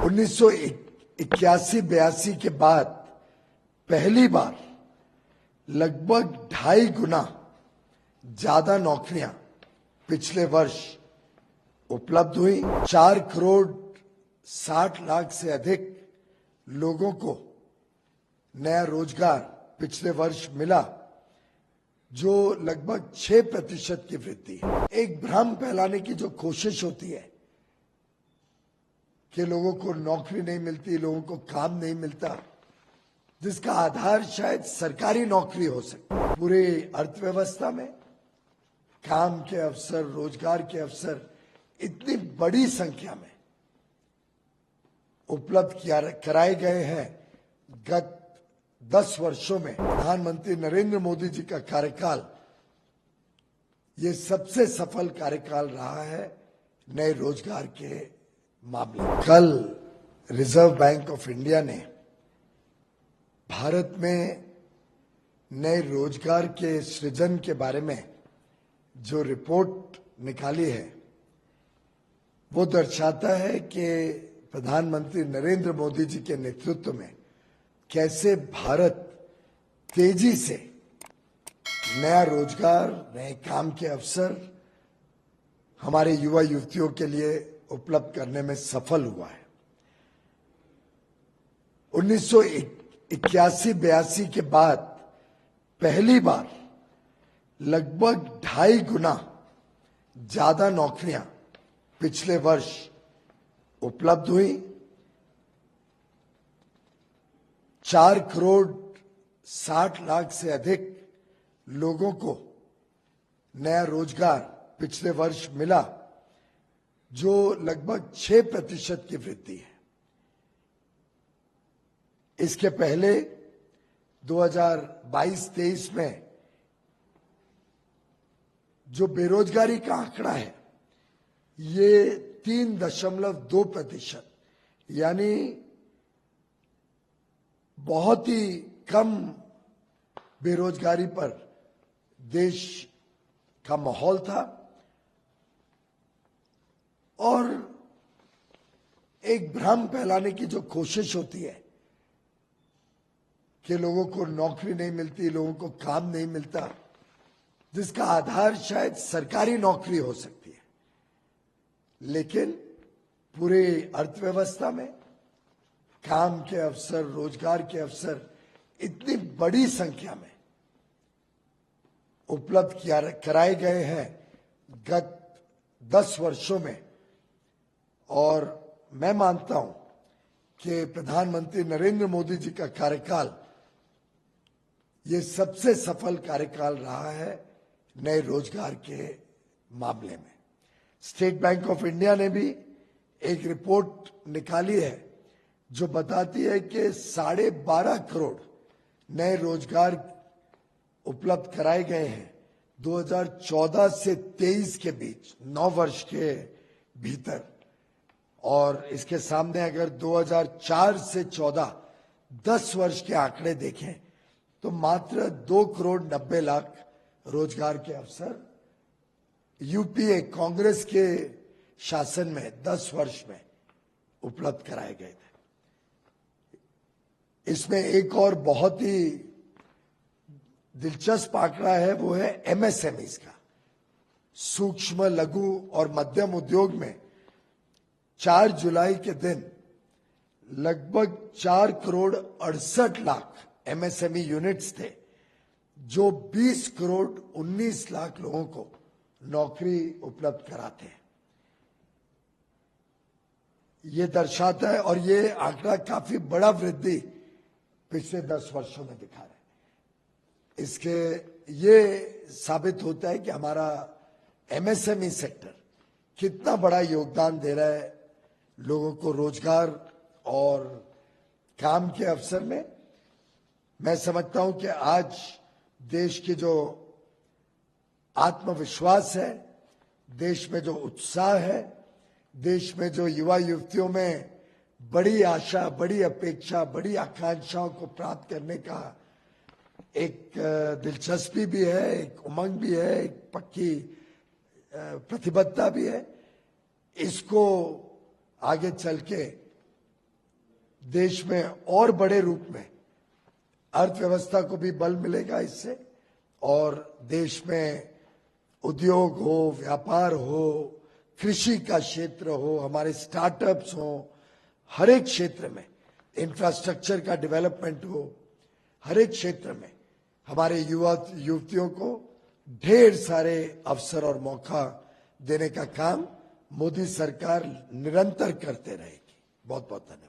1981-82 के बाद पहली बार लगभग 2.5 गुना ज्यादा नौकरियां पिछले वर्ष उपलब्ध हुई। 4 करोड़ 60 लाख से अधिक लोगों को नया रोजगार पिछले वर्ष मिला, जो लगभग 6% की वृद्धि है। एक भ्रम फैलाने की जो कोशिश होती है कि लोगों को नौकरी नहीं मिलती, लोगों को काम नहीं मिलता, जिसका आधार शायद सरकारी नौकरी हो सकती है। पूरी अर्थव्यवस्था में काम के अवसर, रोजगार के अवसर इतनी बड़ी संख्या में उपलब्ध कराए गए हैं। गत 10 वर्षों में प्रधानमंत्री नरेंद्र मोदी जी का कार्यकाल ये सबसे सफल कार्यकाल रहा है नए रोजगार के मामले में। कल रिजर्व बैंक ऑफ इंडिया ने भारत में नए रोजगार के सृजन के बारे में जो रिपोर्ट निकाली है, वो दर्शाता है कि प्रधानमंत्री नरेंद्र मोदी जी के नेतृत्व में कैसे भारत तेजी से नया रोजगार, नए काम के अवसर हमारे युवा युवतियों के लिए उपलब्ध करने में सफल हुआ है। 1981-82 के बाद पहली बार लगभग 2.5 गुना ज्यादा नौकरियां पिछले वर्ष उपलब्ध हुई। 4 करोड़ 60 लाख से अधिक लोगों को नया रोजगार पिछले वर्ष मिला, जो लगभग 6% की वृद्धि है। इसके पहले 2022-23 में जो बेरोजगारी का आंकड़ा है, ये 3.2%, यानी बहुत ही कम बेरोजगारी पर देश का माहौल था। और एक भ्रम फैलाने की जो कोशिश होती है कि लोगों को नौकरी नहीं मिलती, लोगों को काम नहीं मिलता, जिसका आधार शायद सरकारी नौकरी हो सकती है, लेकिन पूरी अर्थव्यवस्था में काम के अवसर, रोजगार के अवसर इतनी बड़ी संख्या में उपलब्ध कराए गए हैं गत 10 वर्षों में। और मैं मानता हूं कि प्रधानमंत्री नरेंद्र मोदी जी का कार्यकाल ये सबसे सफल कार्यकाल रहा है नए रोजगार के मामले में। स्टेट बैंक ऑफ इंडिया ने भी एक रिपोर्ट निकाली है जो बताती है कि 12.5 करोड़ नए रोजगार उपलब्ध कराए गए हैं 2014 से 23 के बीच, 9 वर्ष के भीतर। और इसके सामने अगर 2004 से 14 10 वर्ष के आंकड़े देखें तो मात्र 2 करोड़ 90 लाख रोजगार के अवसर यूपीए कांग्रेस के शासन में 10 वर्ष में उपलब्ध कराए गए थे। इसमें एक और बहुत ही दिलचस्प आंकड़ा है, वो है एमएसएमईज का। सूक्ष्म, लघु और मध्यम उद्योग में 4 जुलाई के दिन लगभग 4 करोड़ 68 लाख एमएसएमई यूनिट्स थे, जो 20 करोड़ 19 लाख लोगों को नौकरी उपलब्ध कराते हैं। ये दर्शाता है, और ये आंकड़ा काफी बड़ा वृद्धि पिछले 10 वर्षों में दिखा रहा है। इसके ये साबित होता है कि हमारा एमएसएमई सेक्टर कितना बड़ा योगदान दे रहा है लोगों को रोजगार और काम के अवसर में। मैं समझता हूं कि आज देश की जो आत्मविश्वास है, देश में जो उत्साह है, देश में जो युवा युवतियों में बड़ी आशा, बड़ी अपेक्षा, बड़ी आकांक्षाओं को प्राप्त करने का एक दिलचस्पी भी है, एक उमंग भी है, एक पक्की प्रतिबद्धता भी है, इसको आगे चल के देश में और बड़े रूप में अर्थव्यवस्था को भी बल मिलेगा इससे, और देश में उद्योग हो, व्यापार हो, कृषि का क्षेत्र हो, हमारे स्टार्टअप्स हो, हर एक क्षेत्र में इंफ्रास्ट्रक्चर का डेवलपमेंट हो, हर एक क्षेत्र में हमारे युवा युवतियों को ढेर सारे अवसर और मौका देने का काम मोदी सरकार निरंतर करते रहेगी। बहुत बहुत धन्यवाद।